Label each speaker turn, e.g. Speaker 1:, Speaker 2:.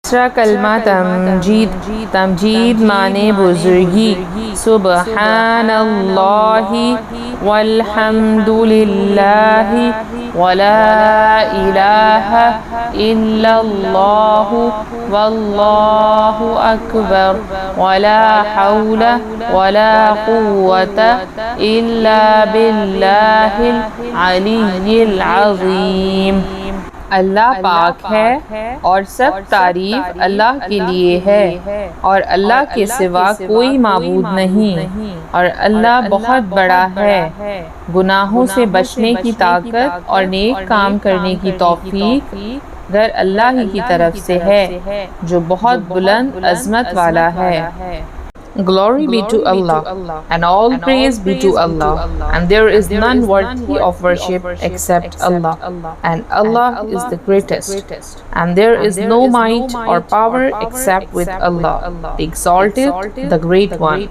Speaker 1: दूसरा कलमा तमजीद। तमजीद माने बुजुर्गी। सुबहानल्लाहि वल्हम्दुलिल्लाहि वला इलाहा इल्लल्लाहु वल्लाहु अकबर वला हौला वला कुव्वता इल्ला बिल्लाहिल अलिय्यिल अज़ीम। अल्लाह पाक है और सब तारीफ अल्लाह के लिए है और अल्लाह के सिवा कोई माबूद नहीं और अल्लाह बहुत बड़ा है। गुनाहों से बचने की ताकत और नेक काम करने की तौफीक घर अल्लाह ही की तरफ से है जो बहुत बुलंद अज़मत वाला है। Glory be to Allah, and all praise be to Allah, and there is none worthy of worship except Allah, and Allah is the greatest, and there is no might or power except with Allah, the Exalted, the Great One.